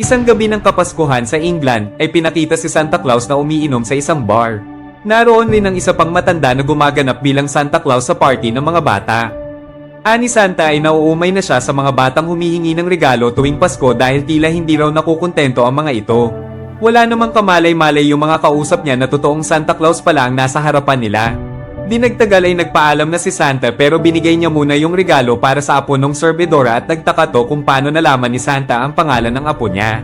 Isang gabi ng Kapaskuhan sa England ay pinakita si Santa Claus na umiinom sa isang bar. Naroon rin ang isa pang matanda na gumaganap bilang Santa Claus sa party ng mga bata. Ani Santa ay nauumay na siya sa mga batang humihingi ng regalo tuwing Pasko dahil tila hindi raw nakukontento ang mga ito. Wala namang kamalay-malay yung mga kausap niya na totoong Santa Claus pala ang nasa harapan nila. Di nagtagal ay nagpaalam na si Santa pero binigay niya muna yung regalo para sa apo ng serbedora at nagtaka to kung paano nalaman ni Santa ang pangalan ng apo niya.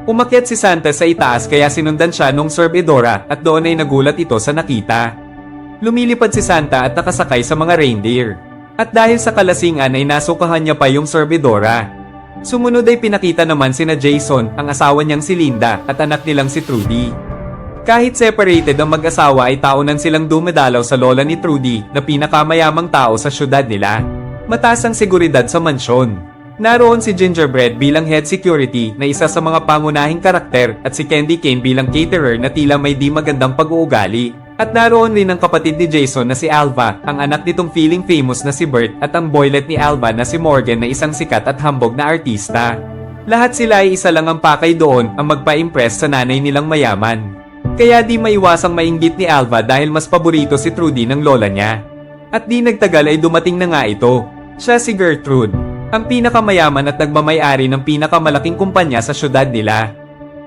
Umakyat si Santa sa itaas kaya sinundan siya nung serbedora at doon ay nagulat ito sa nakita. Lumilipad si Santa at nakasakay sa mga reindeer. At dahil sa kalasingan ay nasukahan niya pa yung serbedora. Sumunod ay pinakita naman sina Jason, ang asawa niyang si Linda at anak nilang si Trudy. Kahit separated ang mag-asawa ay taonan silang dumadalaw sa lola ni Trudy na pinakamayamang tao sa syudad nila. Mataas ang seguridad sa mansyon. Naroon si Gingerbread bilang head security na isa sa mga pangunahing karakter at si Candy Cane bilang caterer na tila may di magandang pag-uugali. At naroon rin ang kapatid ni Jason na si Alva, ang anak nitong feeling famous na si Bert at ang boylet ni Alva na si Morgan na isang sikat at hambog na artista. Lahat sila ay isa lang ang pakay doon ang magpa-impress sa nanay nilang mayaman. Kaya di maiwasang mainggit ni Alva dahil mas paborito si Trudy ng lola niya. At di nagtagal ay dumating na nga ito. Siya si Gertrude, ang pinakamayaman at nagmamay-ari ng pinakamalaking kumpanya sa syudad nila.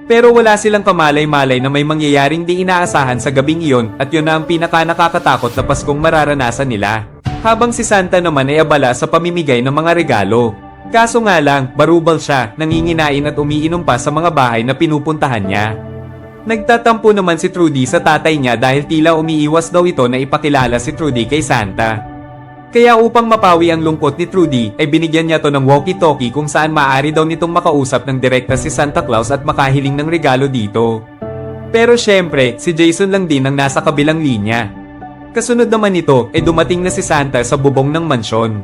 Pero wala silang kamalay-malay na may mangyayaring di inaasahan sa gabing iyon at yun na ang pinaka-nakakatakot na Paskong mararanasan nila. Habang si Santa naman ay abala sa pamimigay ng mga regalo. Kaso nga lang, barubal siya, nanginginain at umiinom pa sa mga bahay na pinupuntahan niya. Nagtatampo naman si Trudy sa tatay niya dahil tila umiiwas daw ito na ipakilala si Trudy kay Santa. Kaya upang mapawi ang lungkot ni Trudy ay binigyan niya to ng walkie-talkie kung saan maaari daw nitong makausap ng direkta si Santa Claus at makahiling ng regalo dito. Pero syempre, si Jason lang din ang nasa kabilang linya. Kasunod naman nito ay dumating na si Santa sa bubong ng mansyon.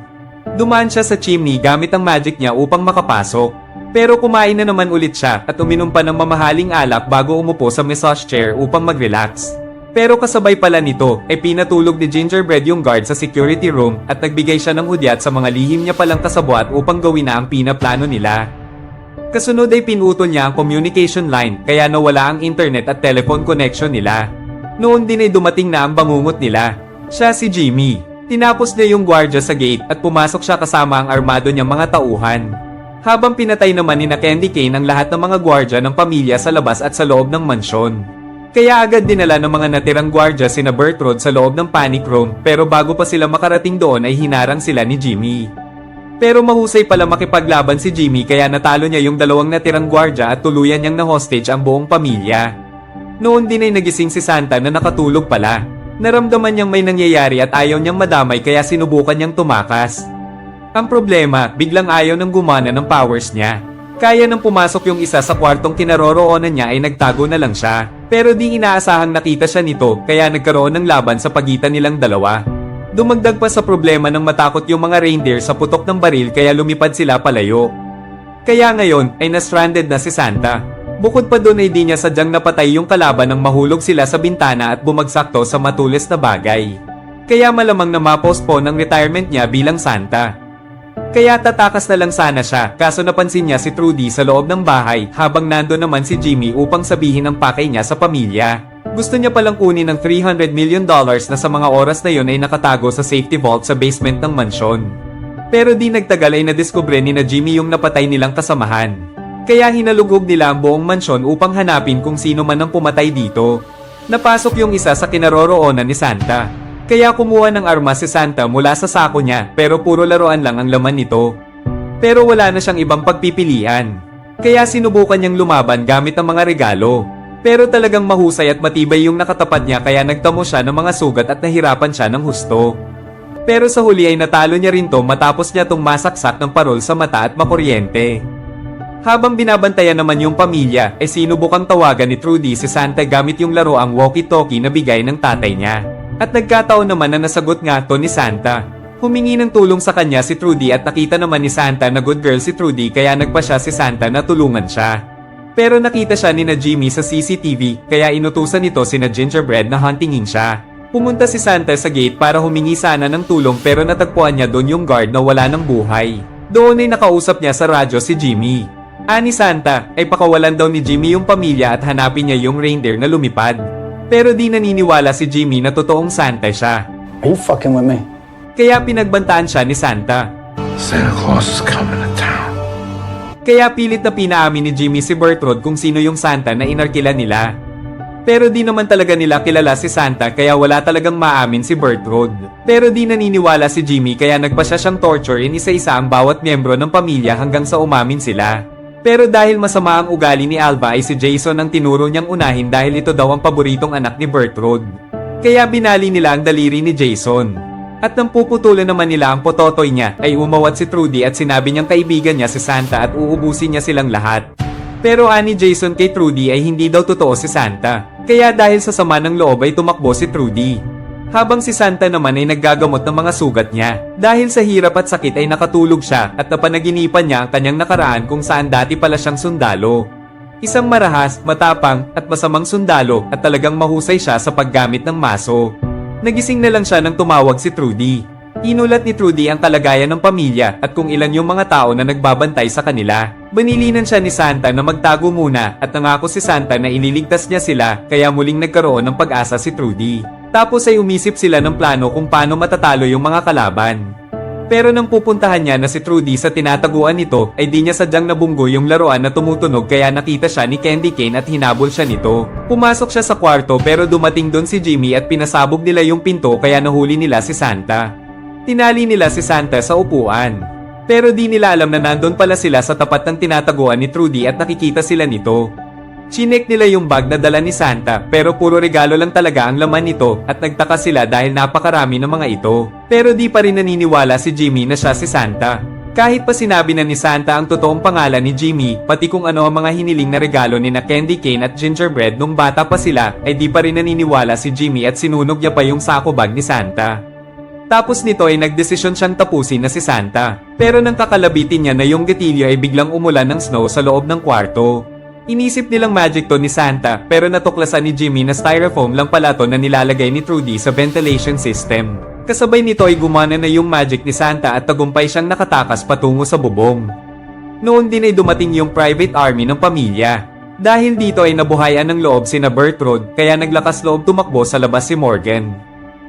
Dumaan siya sa chimney gamit ang magic niya upang makapasok. Pero kumain na naman ulit siya at uminom pa ng mamahaling alak bago umupo sa massage chair upang mag-relax. Pero kasabay pala nito ay pinatulog ni Gingerbread yung guard sa security room at nagbigay siya ng hudyat sa mga lihim niya palang kasabwat upang gawin na ang pinaplano nila. Kasunod ay pinutol niya ang communication line kaya nawala ang internet at telephone connection nila. Noon din ay dumating na ang bangungot nila. Siya si Jimmy. Tinapos niya yung gwardya sa gate at pumasok siya kasama ang armado niyang mga tauhan. Habang pinatay naman ni Candy Cane ang lahat ng mga gwardya ng pamilya sa labas at sa loob ng mansyon. Kaya agad dinala ng mga natirang gwardya sina Bertrand sa loob ng panic room pero bago pa sila makarating doon ay hinarang sila ni Jimmy. Pero mahusay pala makipaglaban si Jimmy kaya natalo niya yung dalawang natirang gwardya at tuluyan niyang na-hostage ang buong pamilya. Noon din ay nagising si Santa na nakatulog pala. Naramdaman niyang may nangyayari at ayaw niyang madamay kaya sinubukan niyang tumakas. Ang problema, biglang ayaw nang gumana ng powers niya. Kaya nang pumasok yung isa sa kwartong kinaroroonan niya ay nagtago na lang siya. Pero di inaasahang nakita siya nito kaya nagkaroon ng laban sa pagitan nilang dalawa. Dumagdag pa sa problema ng matakot yung mga reindeer sa putok ng baril kaya lumipad sila palayo. Kaya ngayon ay na-stranded na si Santa. Bukod pa doon ay di niya sadyang napatay yung kalaban nang mahulog sila sa bintana at bumagsak to sa matulis na bagay. Kaya malamang na ma-postpone ang retirement niya bilang Santa. Kaya tatakas na lang sana siya kaso napansin niya si Trudy sa loob ng bahay habang nando naman si Jimmy upang sabihin ang pakay niya sa pamilya. Gusto niya palang kunin ng $300 million na sa mga oras na yon ay nakatago sa safety vault sa basement ng mansyon. Pero di nagtagal ay nadiskubre ni na Jimmy yung napatay nilang kasamahan. Kaya hinalugog nila ang buong mansyon upang hanapin kung sino man ang pumatay dito. Napasok yung isa sa kinaroroonan ni Santa. Kaya kumuha ng armas si Santa mula sa sako niya pero puro laruan lang ang laman nito. Pero wala na siyang ibang pagpipilian. Kaya sinubukan niyang lumaban gamit ang mga regalo. Pero talagang mahusay at matibay yung nakatapat niya kaya nagtamo siya ng mga sugat at nahirapan siya ng husto. Pero sa huli ay natalo niya rin to matapos niya tong masaksak ng parol sa mata at makuryente. Habang binabantayan naman yung pamilya, ay sinubukang tawagan ni Trudy si Santa gamit yung laruang walkie-talkie na bigay ng tatay niya. At nagkataon naman na nasagot nga to ni Santa. Humingi ng tulong sa kanya si Trudy at nakita naman ni Santa na good girl si Trudy kaya nagpa siya si Santa na tulungan siya. Pero nakita siya ni na Jimmy sa CCTV kaya inutusan nito si na Gingerbread na huntingin siya. Pumunta si Santa sa gate para humingi sana ng tulong pero natagpuan niya doon yung guard na wala ng buhay. Doon ay nakausap niya sa radyo si Jimmy. Ani Santa ay pakawalan daw ni Jimmy yung pamilya at hanapin niya yung reindeer na lumipad. Pero di naniniwala si Jimmy na totoong Santa siya. Are you fucking with me? Kaya pinagbantaan siya ni Santa. Santa Claus is coming to town. Kaya pilit na pinaamin ni Jimmy si Bertrand kung sino yung Santa na inarkila nila. Pero di naman talaga nila kilala si Santa kaya wala talagang maamin si Bertrand. Pero di naniniwala si Jimmy kaya nagpa siya siyang torturein isa-isa ang bawat miyembro ng pamilya hanggang sa umamin sila. Pero dahil masama ang ugali ni Alva ay si Jason ang tinuro niyang unahin dahil ito daw ang paboritong anak ni Bertrand. Kaya binali nila ang daliri ni Jason. At nang puputulan naman nila ang pototoy niya ay umawat si Trudy at sinabi niyang kaibigan niya si Santa at uubusin niya silang lahat. Pero ani Jason kay Trudy ay hindi daw totoo si Santa. Kaya dahil sa sama ng loob ay tumakbo si Trudy. Habang si Santa naman ay naggagamot ng mga sugat niya. Dahil sa hirap at sakit ay nakatulog siya at napanaginipan niya ang kanyang nakaraan kung saan dati pala siyang sundalo. Isang marahas, matapang at masamang sundalo at talagang mahusay siya sa paggamit ng maso. Nagising na lang siya nang tumawag si Trudy. Inulat ni Trudy ang kalagayan ng pamilya at kung ilan yung mga tao na nagbabantay sa kanila. Banilinan siya ni Santa na magtago muna at nangako si Santa na ililigtas niya sila kaya muling nagkaroon ng pag-asa si Trudy. Tapos ay umisip sila ng plano kung paano matatalo yung mga kalaban. Pero nang pupuntahan niya na si Trudy sa tinataguan nito ay di niya sadyang nabunggo yung laruan na tumutunog kaya nakita siya ni Candy Cane at hinabol siya nito. Pumasok siya sa kwarto pero dumating doon si Jimmy at pinasabog nila yung pinto kaya nahuli nila si Santa. Tinali nila si Santa sa upuan. Pero di nila alam na nandun pala sila sa tapat ng tinataguan ni Trudy at nakikita sila nito. Chinek nila yung bag na dala ni Santa pero puro regalo lang talaga ang laman nito at nagtaka sila dahil napakarami ng mga ito. Pero di pa rin naniniwala si Jimmy na siya si Santa. Kahit pa sinabi na ni Santa ang totoong pangalan ni Jimmy pati kung ano ang mga hiniling na regalo ni na Candy Cane at Gingerbread nung bata pa sila ay di pa rin naniniwala si Jimmy at sinunog niya pa yung sako bag ni Santa. Tapos nito ay nagdesisyon siyang tapusin na si Santa. Pero nang kakalabitin niya na yung gatilyo ay biglang umulan ng snow sa loob ng kwarto. Inisip nilang magic to ni Santa pero natuklasan ni Jimmy na styrofoam lang pala to na nilalagay ni Trudy sa ventilation system. Kasabay nito ay gumana na yung magic ni Santa at tagumpay siyang nakatakas patungo sa bubong. Noon din ay dumating yung private army ng pamilya. Dahil dito ay nabuhayan ng loob sina Bertrand kaya naglakas loob tumakbo sa labas si Morgan.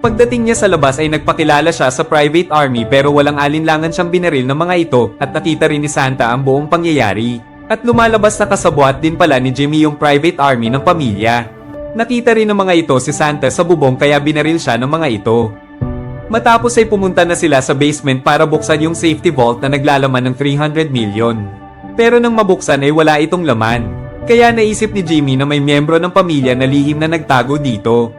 Pagdating niya sa labas ay nagpakilala siya sa private army pero walang alinlangan siyang binaril ng mga ito at nakita rin ni Santa ang buong pangyayari. At lumalabas na kasabwat din pala ni Jimmy yung private army ng pamilya. Nakita rin ng mga ito si Santa sa bubong kaya binaril siya ng mga ito. Matapos ay pumunta na sila sa basement para buksan yung safety vault na naglalaman ng 300 million. Pero nang mabuksan ay wala itong laman. Kaya naisip ni Jimmy na may miyembro ng pamilya na lihim na nagtago dito.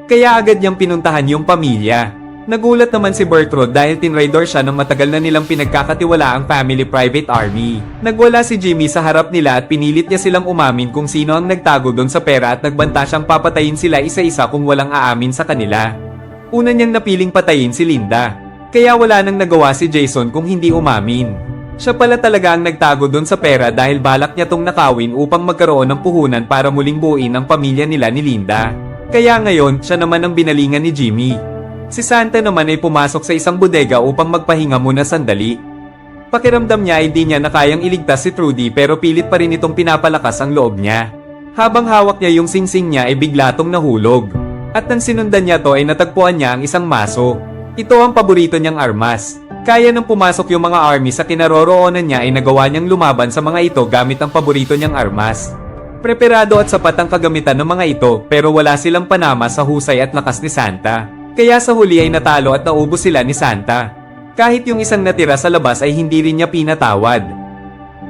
Kaya agad niyang pinuntahan yung pamilya. Nagulat naman si Bertrand dahil tinraidor siya ng matagal na nilang pinagkakatiwala ang family private army. Nagwala si Jimmy sa harap nila at pinilit niya silang umamin kung sino ang nagtago doon sa pera at nagbanta siyang papatayin sila isa-isa kung walang aamin sa kanila. Una niyang napiling patayin si Linda. Kaya wala nang nagawa si Jason kung hindi umamin. Siya pala talaga ang nagtago doon sa pera dahil balak niya tong nakawin upang magkaroon ng puhunan para muling buuin ang pamilya nila ni Linda. Kaya ngayon, siya naman ang binalingan ni Jimmy. Si Santa naman ay pumasok sa isang bodega upang magpahinga muna sandali. Pakiramdam niya ay di niya na kayang iligtas si Trudy pero pilit pa rin itong pinapalakas ang loob niya. Habang hawak niya yung singsing niya ay bigla tong nahulog. At nang sinundan niya to ay natagpuan niya ang isang maso. Ito ang paborito niyang armas. Kaya nang pumasok yung mga army sa kinaroroonan niya ay nagawa niyang lumaban sa mga ito gamit ang paborito niyang armas. Preparado at sapat ang kagamitan ng mga ito pero wala silang panama sa husay at lakas ni Santa. Kaya sa huli ay natalo at naubos sila ni Santa. Kahit yung isang natira sa labas ay hindi rin niya pinatawad.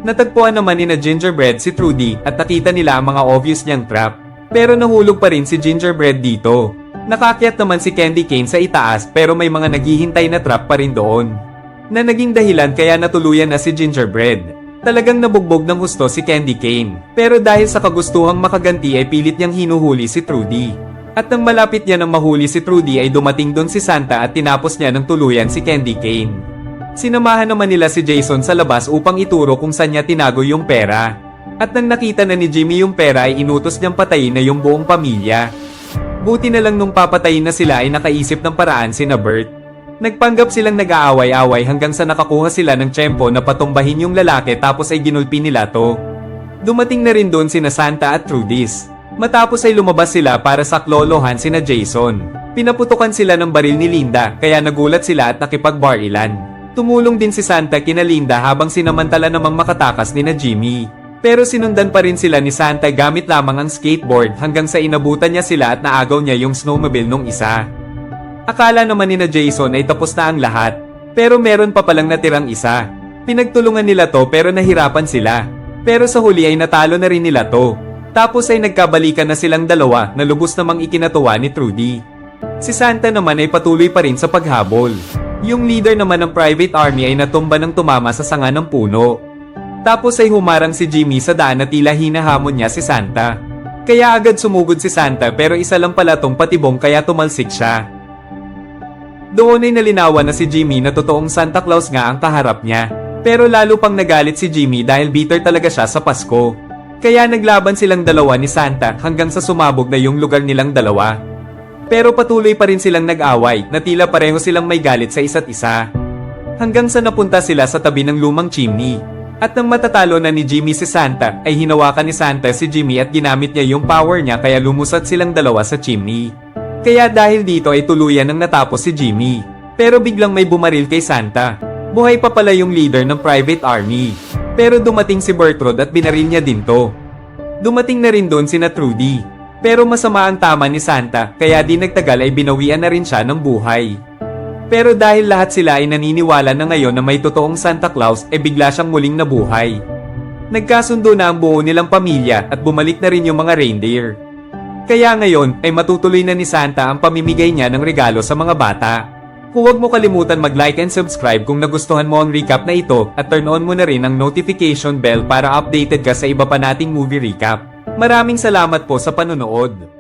Natagpuan naman ni na Gingerbread si Trudy at nakita nila ang mga obvious niyang trap. Pero nahulog pa rin si Gingerbread dito. Nakakyat naman si Candy Cane sa itaas pero may mga naghihintay na trap pa rin doon. Na naging dahilan kaya natuluyan na si Gingerbread. Talagang nabugbog ng husto si Candy Cane. Pero dahil sa kagustuhang makaganti ay pilit niyang hinuhuli si Trudy. At nang malapit niya nang mahuli si Trudy ay dumating doon si Santa at tinapos niya ng tuluyan si Candy Cane. Sinamahan naman nila si Jason sa labas upang ituro kung saan niya tinago yung pera. At nang nakita na ni Jimmy yung pera ay inutos niyang patayin na yung buong pamilya. Buti na lang nung papatayin na sila ay nakaisip ng paraan sina Bert. Nagpanggap silang nag-aaway-away hanggang sa nakakuha sila ng tiyempo na patumbahin yung lalaki tapos ay ginulpi nila to. Dumating na rin doon sina Santa at Trudis. Matapos ay lumabas sila para saklolohan sina Jason. Pinaputukan sila ng baril ni Linda kaya nagulat sila at nakipagbarilan. Tumulong din si Santa kina Linda habang sinamantala namang makatakas ni na Jimmy. Pero sinundan pa rin sila ni Santa gamit lamang ang skateboard hanggang sa inabutan niya sila at naagaw niya yung snowmobile nung isa. Akala naman ni na Jason ay tapos na ang lahat. Pero meron pa palang natirang isa. Pinagtulungan nila to pero nahirapan sila. Pero sa huli ay natalo na rin nila to. Tapos ay nagkabalikan na silang dalawa na lubos namang ikinatuwa ni Trudy. Si Santa naman ay patuloy pa rin sa paghabol. Yung leader naman ng private army ay natumba ng tumama sa sanga ng puno. Tapos ay humarang si Jimmy sa daan na tila hinahamon niya si Santa. Kaya agad sumugod si Santa pero isa lang pala tong patibong kaya tumalsik siya. Doon ay nalinawan na si Jimmy na totoong Santa Claus nga ang kaharap niya. Pero lalo pang nagalit si Jimmy dahil bitter talaga siya sa Pasko. Kaya naglaban silang dalawa ni Santa hanggang sa sumabog na yung lugar nilang dalawa. Pero patuloy pa rin silang nag-away na tila pareho silang may galit sa isa't isa. Hanggang sa napunta sila sa tabi ng lumang chimney. At nang matatalo na ni Jimmy si Santa, ay hinawakan ni Santa si Jimmy at ginamit niya yung power niya kaya lumusat silang dalawa sa chimney. Kaya dahil dito ay tuluyan nang natapos si Jimmy. Pero biglang may bumaril kay Santa. Buhay pa pala yung leader ng private army. Pero dumating si Bertrand at binaril niya din to. Dumating na rin doon sina Trudy. Pero masama ang tama ni Santa kaya di nagtagal ay binawian na rin siya ng buhay. Pero dahil lahat sila ay naniniwala na ngayon na may totoong Santa Claus, bigla siyang muling nabuhay. Nagkasundo na ang buo nilang pamilya at bumalik na rin yung mga reindeer. Kaya ngayon ay matutuloy na ni Santa ang pamimigay niya ng regalo sa mga bata. Huwag mo kalimutan mag-like and subscribe kung nagustuhan mo ang recap na ito at turn on mo na rin ang notification bell para updated ka sa iba pa nating movie recap. Maraming salamat po sa panonood.